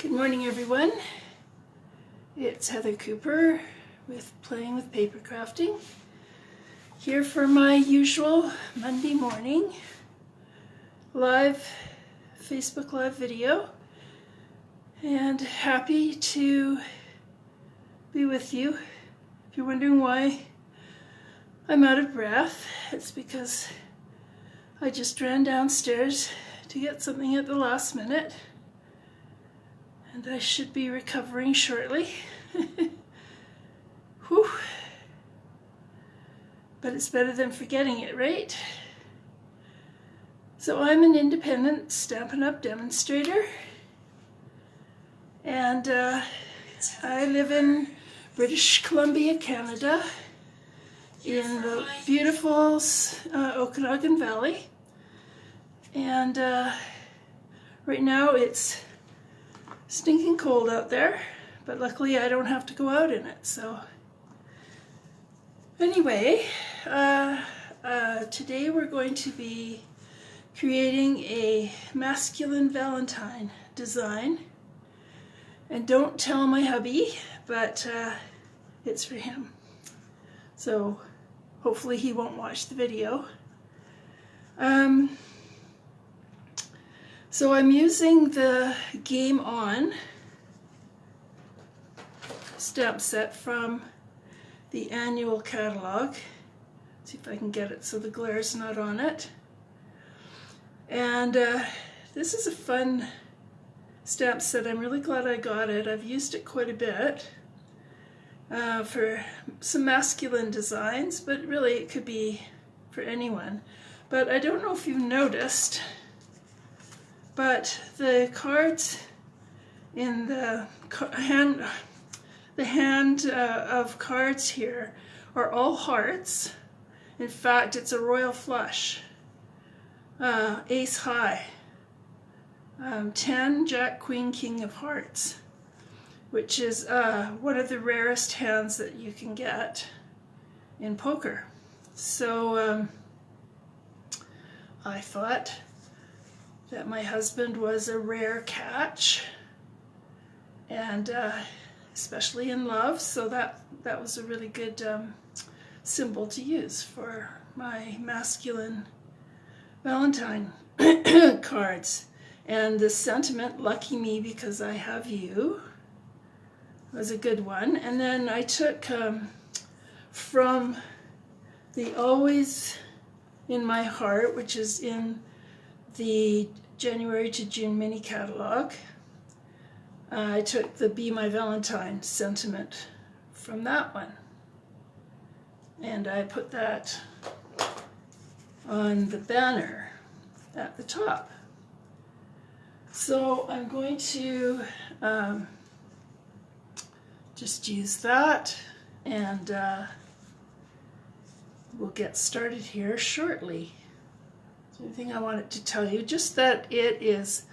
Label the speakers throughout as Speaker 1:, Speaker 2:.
Speaker 1: Good morning, everyone. It's Heather Cooper with Playing with Paper Crafting, here for my usual Monday morning live Facebook Live video, and happy to be with you. If you're wondering why I'm out of breath, it's because I just ran downstairs to get something at the last minute, and I should be recovering shortly. Whew. But it's better than forgetting it, right? So I'm an independent Stampin' Up! Demonstrator, and I live in British Columbia, Canada, in the beautiful Okanagan Valley. And right now it's stinking cold out there, but luckily I don't have to go out in it. So anyway, today we're going to be creating a masculine Valentine design. And don't tell my hubby, but it's for him. So hopefully he won't watch the video. So I'm using the Game On stamp set from the annual catalog. See if I can get it so the glare's not on it. And this is a fun stamp set. I'm really glad I got it. I've used it quite a bit for some masculine designs, but really it could be for anyone. But I don't know if you've noticed, but the cards in the hand of cards here are all hearts. In fact, it's a royal flush, ace high, 10, jack, queen, king of hearts, which is one of the rarest hands that you can get in poker. So I thought that my husband was a rare catch, and especially in love, so that was a really good symbol to use for my masculine Valentine cards. And the sentiment, lucky me because I have you, was a good one. And then I took from the Always in My Heart, which is in the January to June mini catalog, I took the Be My Valentine sentiment from that one, and I put that on the banner at the top. So I'm going to just use that, and we'll get started here shortly. So anything I wanted to tell you, just that it is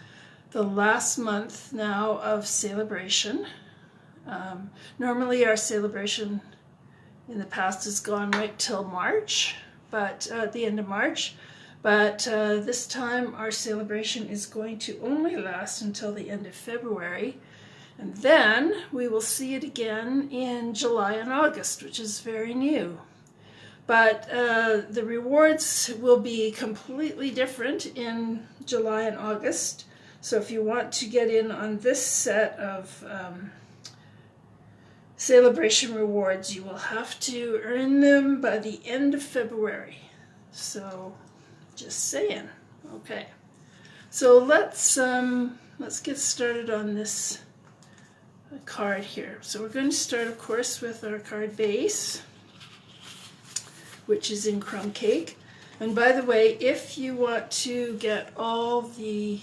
Speaker 1: the last month now of celebration. Normally our celebration in the past has gone right till March, but at the end of March. But this time our celebration is going to only last until the end of February. And then we will see it again in July and August, which is very new. But the rewards will be completely different in July and August. So if you want to get in on this set of celebration rewards, you will have to earn them by the end of February. So just saying. Okay. So let's get started on this card here. So we're going to start, of course, with our card base, which is in crumb cake. And by the way, if you want to get all the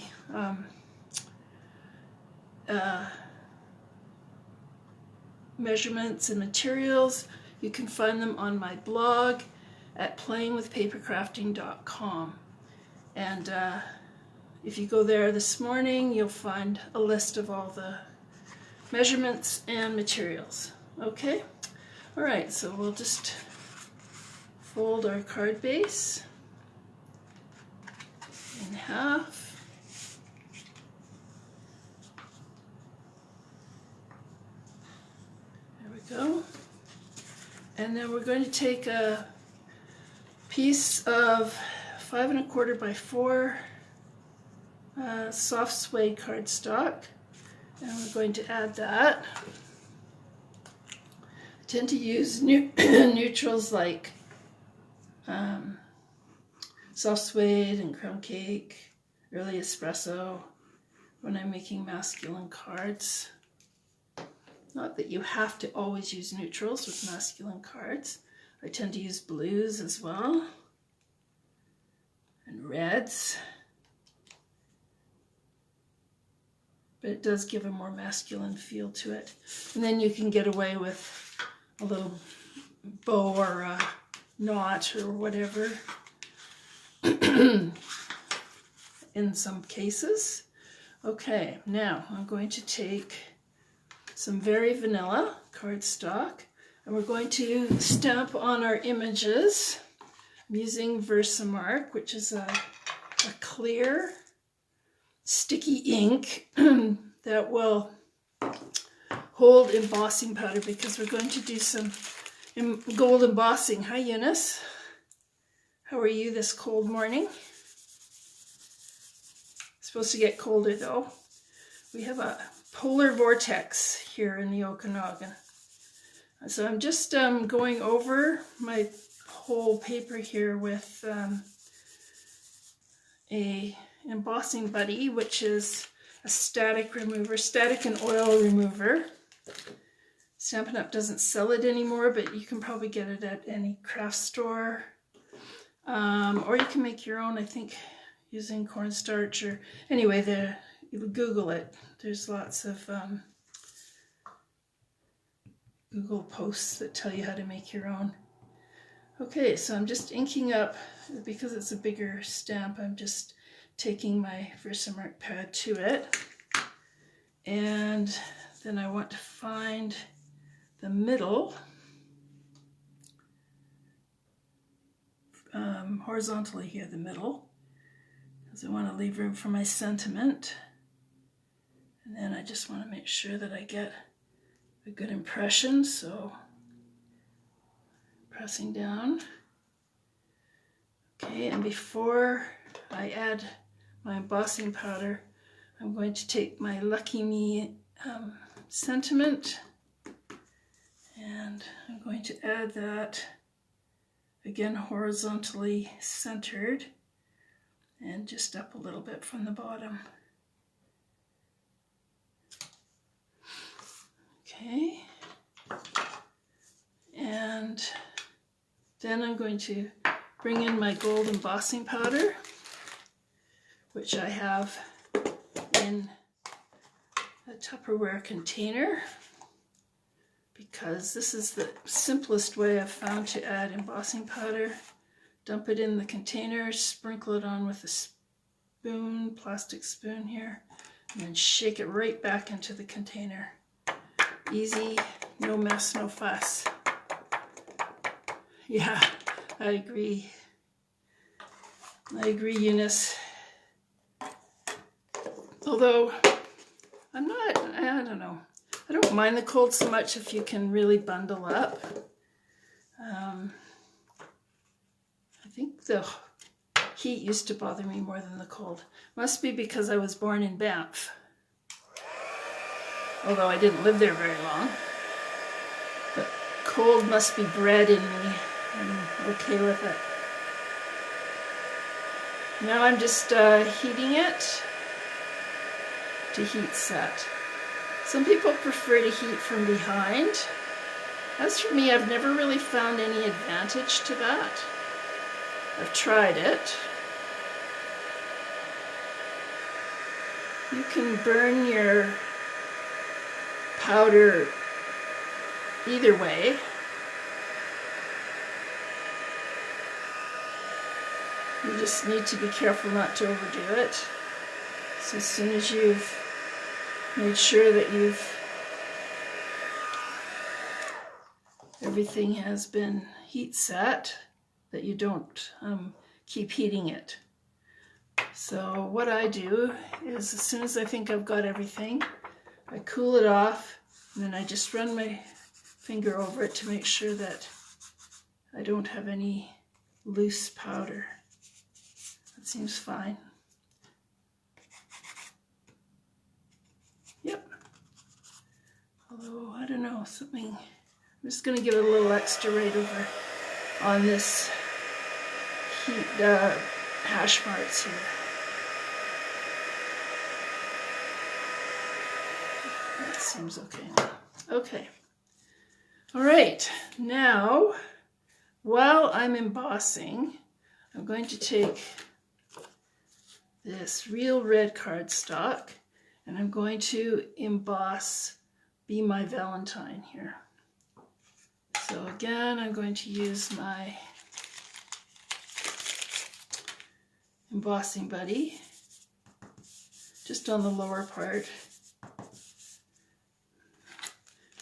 Speaker 1: measurements and materials, you can find them on my blog at playingwithpapercrafting.com. And if you go there this morning, you'll find a list of all the measurements and materials. Okay? All right, so we'll just fold our card base in half. And then we're going to take a piece of 5 1/4 by 4 soft suede cardstock, and we're going to add that. I tend to use neutrals like soft suede and crumb cake, early espresso when I'm making masculine cards. Not that you have to always use neutrals with masculine cards. I tend to use blues as well, and reds. But it does give a more masculine feel to it. And then you can get away with a little bow or a knot or whatever in some cases. Okay, now I'm going to take some very vanilla cardstock, and we're going to stamp on our images. I'm using Versamark, which is a clear sticky ink that will hold embossing powder, because we're going to do some gold embossing. Hi Eunice, how are you this cold morning? It's supposed to get colder though. We have a polar vortex here in the Okanagan. So I'm just going over my whole paper here with a embossing buddy, which is a static remover, static and oil remover. Stampin' Up! Doesn't sell it anymore, but you can probably get it at any craft store. Or you can make your own, I think, using cornstarch, or anyway, you Google it. There's lots of Google posts that tell you how to make your own. Okay, so I'm just inking up, because it's a bigger stamp, I'm just taking my Versamark pad to it. And then I want to find the middle, horizontally here, the middle, because I want to leave room for my sentiment. And then I just want to make sure that I get a good impression, so pressing down. Okay, and before I add my embossing powder, I'm going to take my Lucky Me sentiment, and I'm going to add that, again horizontally centered, and just up a little bit from the bottom. Okay, and then I'm going to bring in my gold embossing powder, which I have in a Tupperware container, because this is the simplest way I've found to add embossing powder. Dump it in the container, sprinkle it on with a spoon, plastic spoon here, and then shake it right back into the container. Easy, no mess, no fuss. Yeah, I agree. I agree, Eunice. Although, I don't know. I don't mind the cold so much if you can really bundle up. I think the heat used to bother me more than the cold. Must be because I was born in Banff. Although I didn't live there very long. But cold must be bred in me. I'm okay with it. Now I'm just heating it to heat set. Some people prefer to heat from behind. As for me, I've never really found any advantage to that. I've tried it. You can burn your powder either way. You just need to be careful not to overdo it. So as soon as you've made sure that everything has been heat set, that you don't keep heating it. So what I do is, as soon as I think I've got everything, I cool it off, and then I just run my finger over it to make sure that I don't have any loose powder. That seems fine. Yep. Although, I don't know, something, I'm just going to give it a little extra right over on this heat, hash marks here. That seems okay now. Okay. All right. Now, while I'm embossing, I'm going to take this real red cardstock and I'm going to emboss Be My Valentine here. So again, I'm going to use my embossing buddy just on the lower part.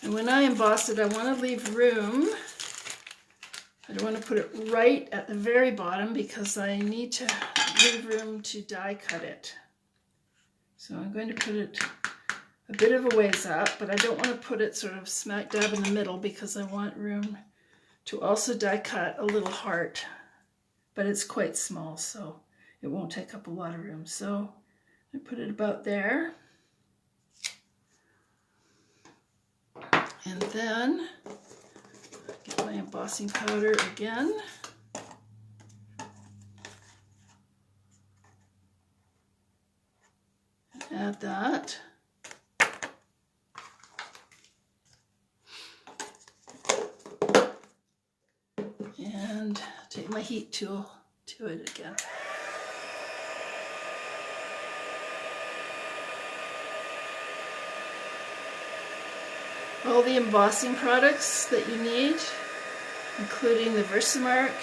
Speaker 1: And when I emboss it, I want to leave room. I don't want to put it right at the very bottom because I need to leave room to die cut it. So I'm going to put it a bit of a ways up, but I don't want to put it sort of smack dab in the middle because I want room to also die cut a little heart. But it's quite small, so it won't take up a lot of room. So I put it about there. And then get my embossing powder again. And add that. And take my heat tool to it again. All the embossing products that you need, including the Versamark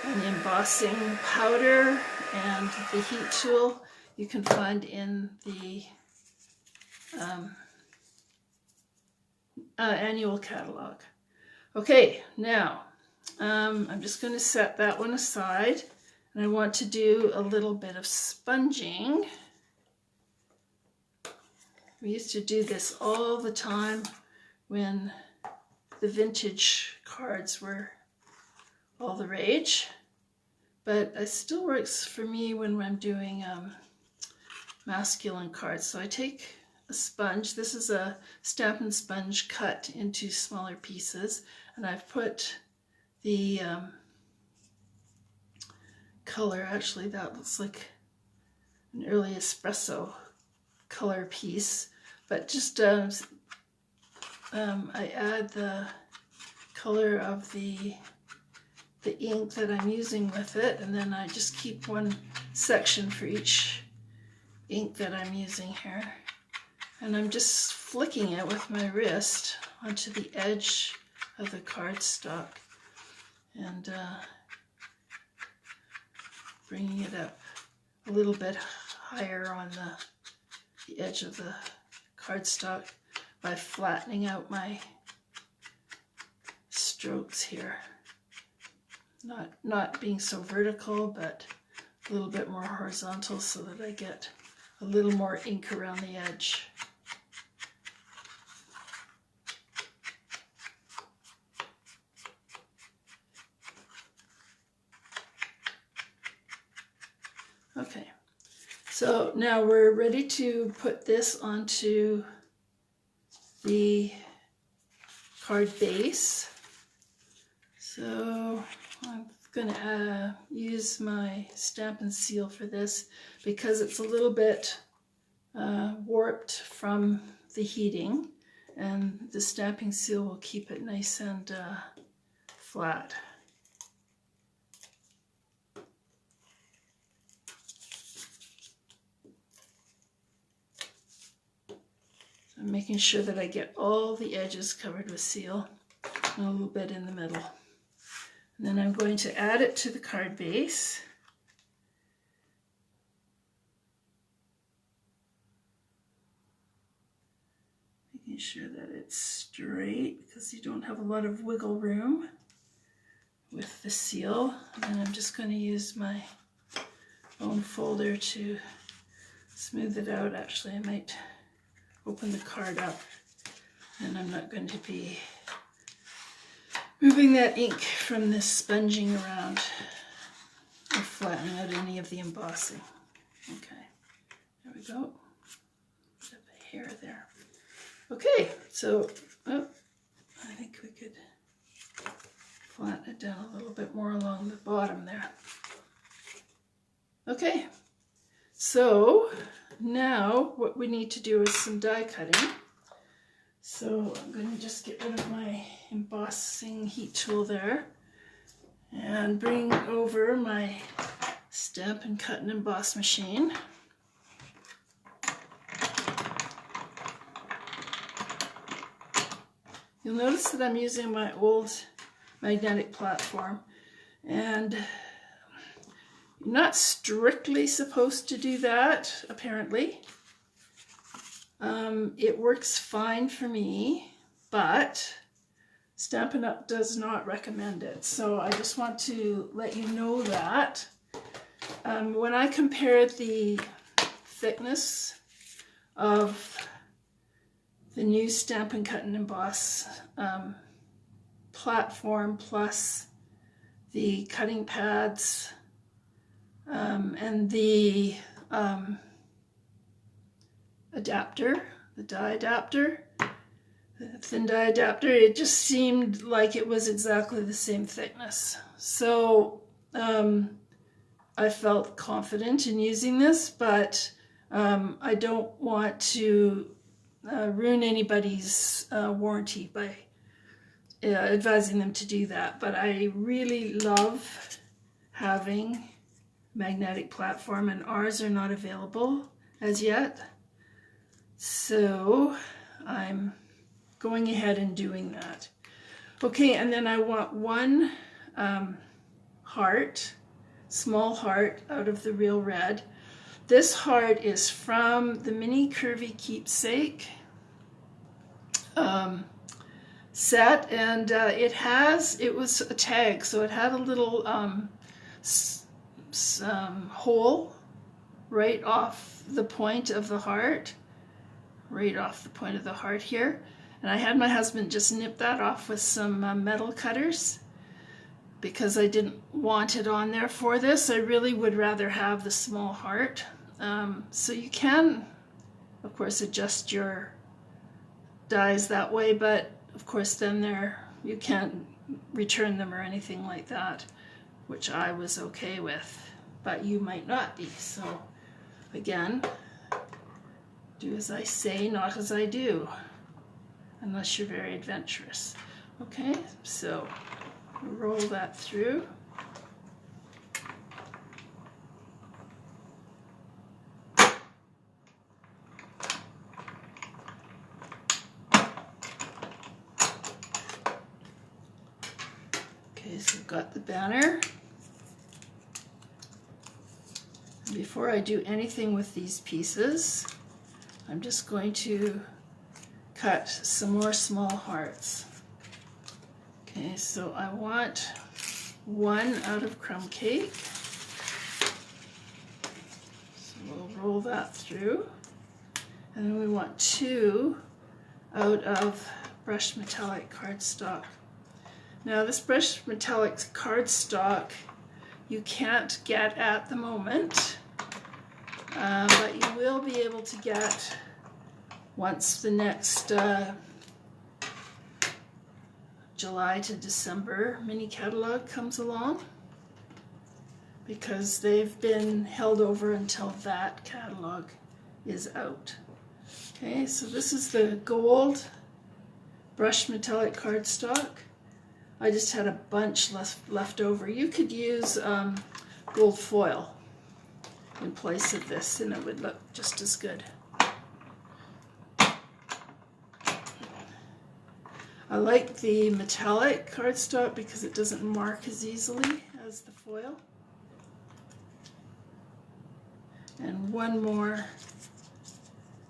Speaker 1: and the embossing powder and the heat tool, you can find in the annual catalog. Okay, now I'm just going to set that one aside, and I want to do a little bit of sponging. We used to do this all the time when the vintage cards were all the rage, but it still works for me when I'm doing masculine cards. So I take a sponge. This is a Stampin' Sponge cut into smaller pieces, and I've put the color, actually that looks like an early espresso color piece, but just I add the color of the ink that I'm using with it, and then I just keep one section for each ink that I'm using here, and I'm just flicking it with my wrist onto the edge of the cardstock and bringing it up a little bit higher on the edge of the cardstock by flattening out my strokes here. Not being so vertical, but a little bit more horizontal so that I get a little more ink around the edge. Okay, so now we're ready to put this onto the card base. So I'm going to use my Stampin' Seal for this because it's a little bit warped from the heating, and the Stampin' Seal will keep it nice and flat. I'm making sure that I get all the edges covered with seal and a little bit in the middle. And then I'm going to add it to the card base. Making sure that it's straight because you don't have a lot of wiggle room with the seal. And then I'm just going to use my bone folder to smooth it out. Actually, I might open the card up, and I'm not going to be moving that ink from this sponging around or flattening out any of the embossing. Okay, there we go. Bit of a hair there. Okay, so I think we could flatten it down a little bit more along the bottom there. Okay, so now what we need to do is some die cutting. So I'm going to just get rid of my embossing heat tool there and bring over my Stampin' Cut and Emboss machine. You'll notice that I'm using my old magnetic platform, and you're not strictly supposed to do that, apparently. It works fine for me, but Stampin' Up! Does not recommend it. So I just want to let you know that. When I compared the thickness of the new Stampin' Cut and Emboss platform plus the cutting pads and the adapter, the die adapter, the thin die adapter, it just seemed like it was exactly the same thickness. So I felt confident in using this, but I don't want to ruin anybody's warranty by advising them to do that. But I really love having magnetic platform, and ours are not available as yet. So I'm going ahead and doing that. Okay, and then I want one heart, small heart out of the Real Red. This heart is from the Mini Curvy Keepsake set, and it was a tag, so it had a little hole right off the point of the heart, here, and I had my husband just nip that off with some metal cutters because I didn't want it on there for this. I really would rather have the small heart. So you can, of course, adjust your dies that way, but of course then you can't return them or anything like that, which I was okay with, but you might not be. So again, do as I say, not as I do, unless you're very adventurous. Okay, so roll that through. Okay, so we've got the banner. And before I do anything with these pieces, I'm just going to cut some more small hearts. Okay, so I want one out of crumb cake. So we'll roll that through. And then we want two out of brushed metallic cardstock. Now this brushed metallic cardstock you can't get at the moment, but you will be able to get once the next July to December mini catalog comes along, because they've been held over until that catalog is out. Okay, so this is the gold brushed metallic cardstock. I just had a bunch left over. You could use gold foil in place of this and it would look just as good. I like the metallic cardstock because it doesn't mark as easily as the foil. And one more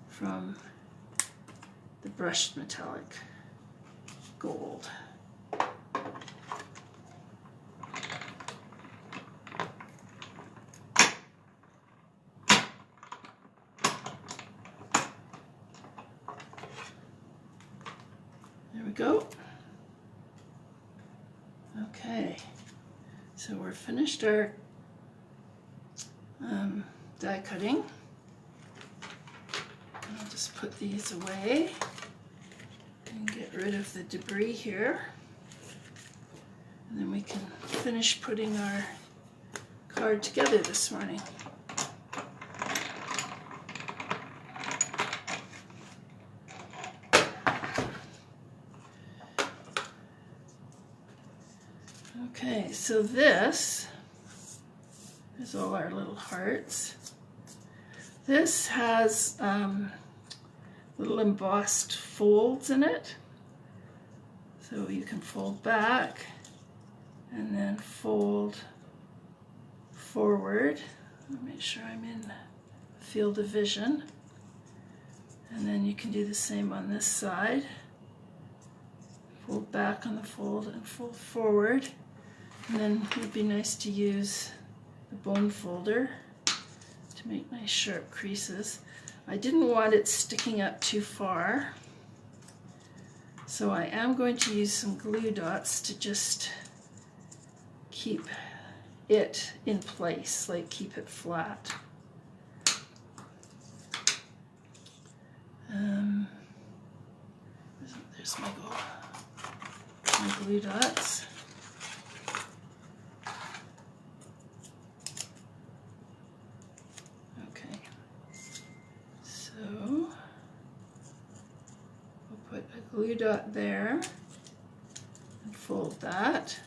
Speaker 1: from the brushed metallic gold. There we go. we're finished our die cutting. I'll just put these away and get rid of the debris here. And then we can finish putting our card together this morning. Okay, so this is all our little hearts. This has little embossed folds in it. So you can fold back and then fold forward. Let me make sure I'm in field of vision. And then you can do the same on this side. Fold back on the fold and fold forward. And then it would be nice to use the bone folder to make nice sharp creases. I didn't want it sticking up too far, so I am going to use some glue dots to just keep it in place, like keep it flat. There's my glue dots. Okay, so we'll put a glue dot there and fold that.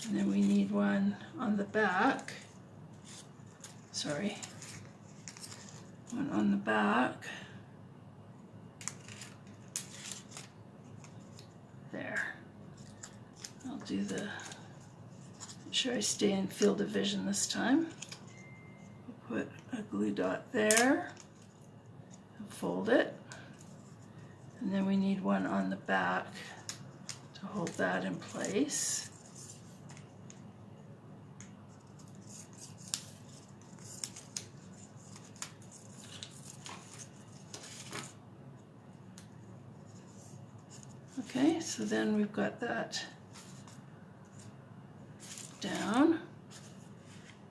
Speaker 1: And then we need one on the back. Sorry. One on the back. There. I'll do the, make sure I stay in field of vision this time. We'll put a glue dot there and fold it. And then we need one on the back to hold that in place. Okay, so then we've got that down,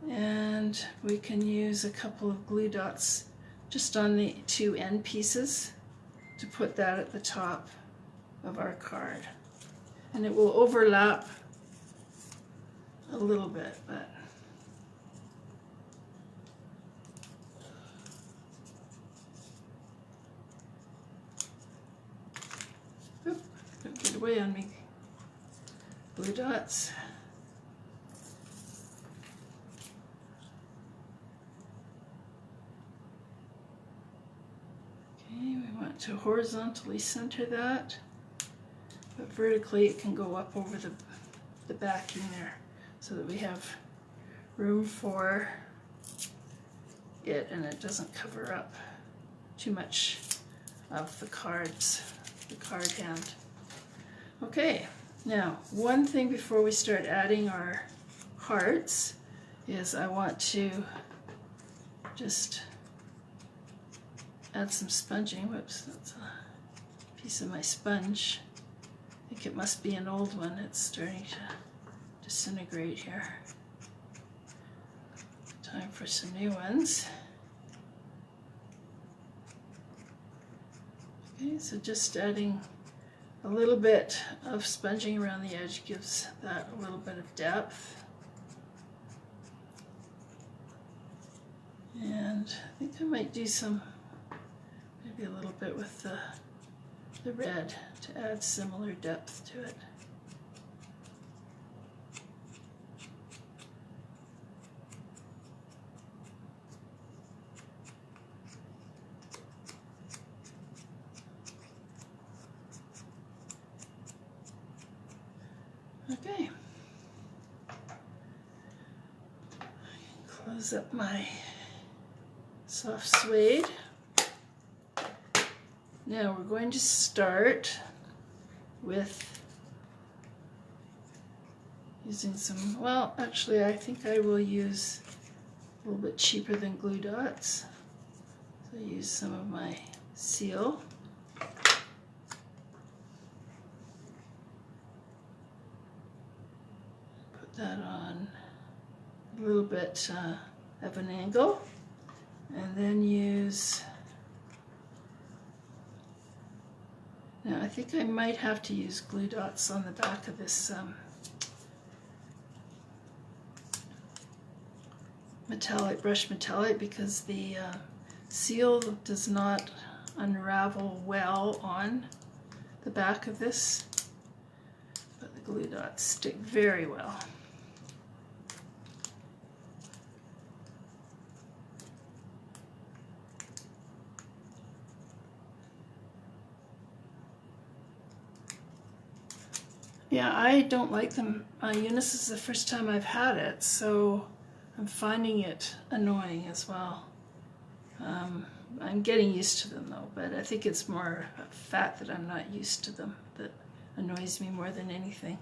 Speaker 1: and we can use a couple of glue dots just on the two end pieces to put that at the top of our card. And it will overlap a little bit, but don't get away on me. Glue dots. Okay, we want to horizontally center that, but vertically it can go up over the backing there so that we have room for it and it doesn't cover up too much of the cards, the card hand. Okay, now one thing before we start adding our hearts is I want to just add some sponging. Whoops, that's a piece of my sponge. I think it must be an old one. It's starting to disintegrate here. Time for some new ones. Okay, so just adding a little bit of sponging around the edge gives that a little bit of depth. And I think I might do some, maybe a little bit with the red to add similar depth to it. Okay, close up my soft suede. Now we're going to start with using some, well, actually I think I will use a little bit cheaper than glue dots. So I use some of my seal. Put that on a little bit of an angle, and then use, now I think I might have to use glue dots on the back of this brushed metallic, because the seal does not unravel well on the back of this, but the glue dots stick very well. Yeah, I don't like them. Eunice is the first time I've had it, so I'm finding it annoying as well. I'm getting used to them though, but I think it's more a fact that I'm not used to them that annoys me more than anything.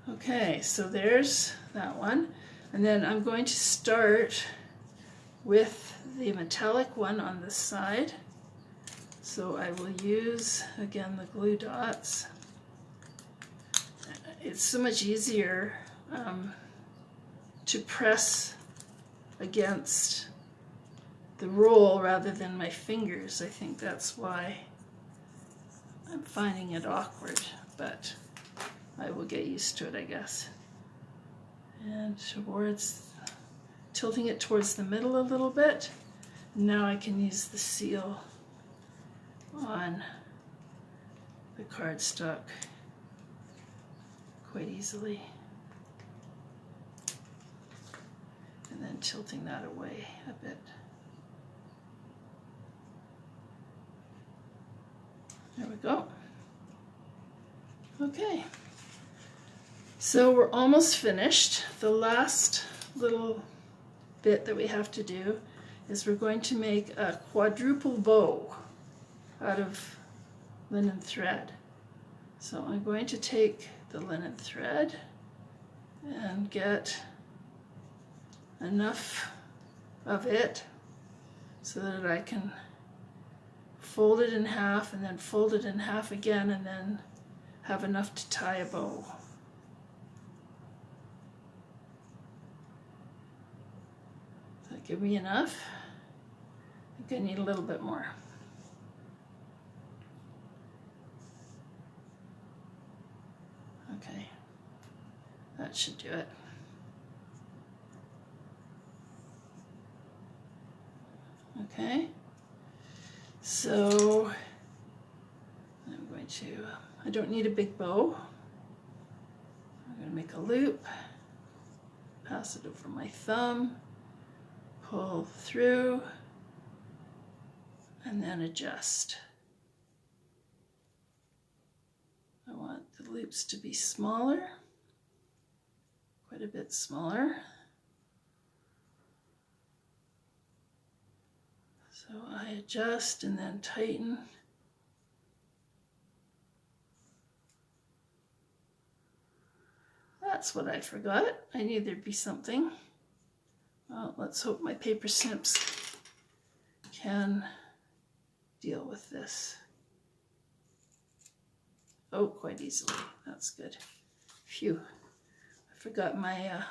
Speaker 1: Okay, so there's that one. And then I'm going to start with the metallic one on this side. So I will use, again, the glue dots. It's so much easier to press against the roll rather than my fingers. I think that's why I'm finding it awkward, but I will get used to it, I guess. And towards, tilting it towards the middle a little bit. Now I can use the seal on the cardstock quite easily. And then tilting that away a bit. There we go. Okay. So we're almost finished. The last little bit that we have to do is we're going to make a quadruple bow out of linen thread. So I'm going to take the linen thread and get enough of it so that I can fold it in half and then fold it in half again and then have enough to tie a bow. Does that give me enough? I think I need a little bit more. Okay, that should do it. Okay, so I'm going to, I don't need a big bow. I'm going to make a loop, pass it over my thumb, pull through, and then adjust. I want the loops to be smaller, quite a bit smaller. So I adjust and then tighten. That's what I forgot. I knew there'd be something. Well, let's hope my paper snips can deal with this. Oh, quite easily. That's good. Phew. I forgot my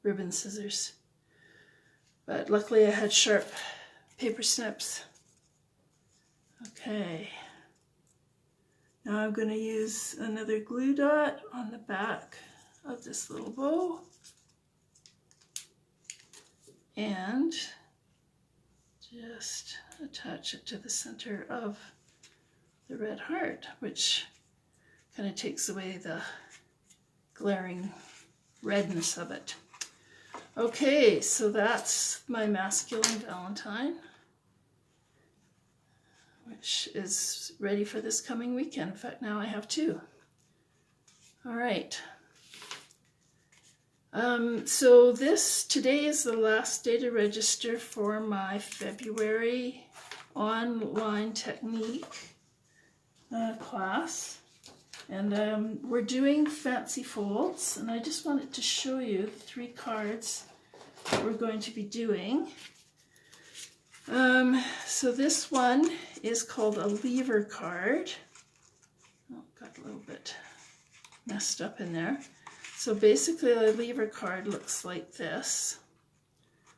Speaker 1: ribbon scissors. But luckily I had sharp paper snips. Okay. Now I'm going to use another glue dot on the back of this little bow. And just attach it to the center of the red heart, which kind of takes away the glaring redness of it. Okay, so that's my masculine Valentine, which is ready for this coming weekend. In fact, now I have two. All right. So today is the last day to register for my February online technique class. And we're doing fancy folds, and I just wanted to show you the 3 cards that we're going to be doing. So this one is called a lever card. Oh, got a little bit messed up in there. So basically a lever card looks like this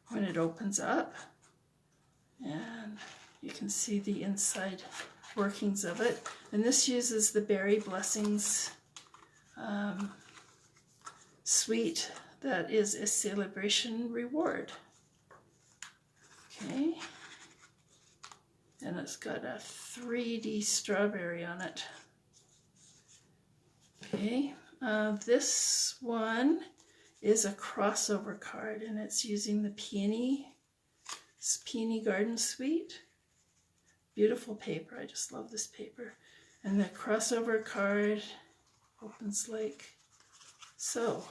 Speaker 1: when it opens up, and you can see the inside workings of it. And this uses the Berry Blessings suite that is a celebration reward. Okay, and it's got a 3D strawberry on it. Okay, this one is a crossover card, and it's using the Peony Garden Suite. Beautiful paper, I just love this paper. And the crossover card opens like so.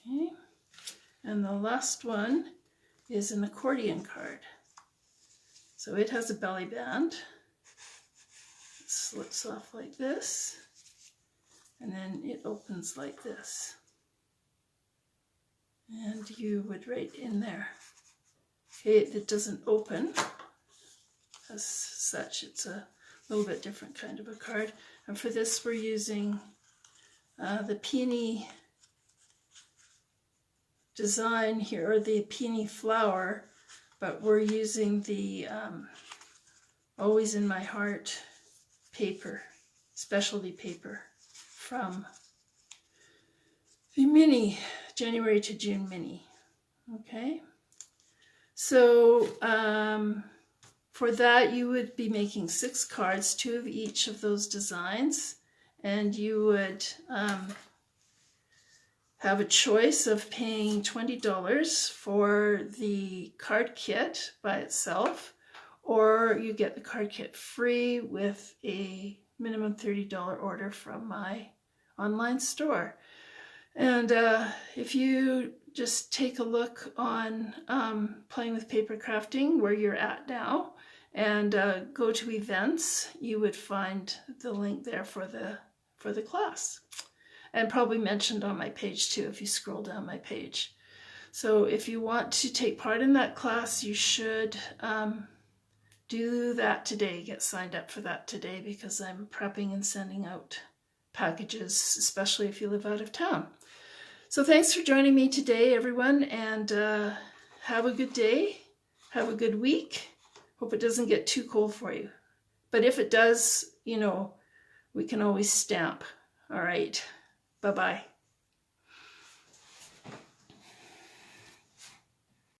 Speaker 1: Okay, and the last one is an accordion card. So it has a belly band. It slips off like this, and then it opens like this. And you would write in there. Okay, it doesn't open as such. It's a little bit different kind of a card. And for this we're using the peony design here, or the peony flower, but we're using the Always in My Heart paper, specialty paper from the mini, January to June mini. Okay, so for that you would be making 6 cards, 2 of each of those designs, and you would have a choice of paying $20 for the card kit by itself, or you get the card kit free with a minimum $30 order from my online store. And if you just take a look on Playing with Paper Crafting, where you're at now, and go to events, you would find the link there for the class. And probably mentioned on my page too if you scroll down my page. So if you want to take part in that class, you should do that today. Get signed up for that today, because I'm prepping and sending out packages, especially if you live out of town. So thanks for joining me today, everyone, and have a good day. Have a good week. Hope it doesn't get too cold for you. But if it does, you know, we can always stamp. All right. Bye-bye.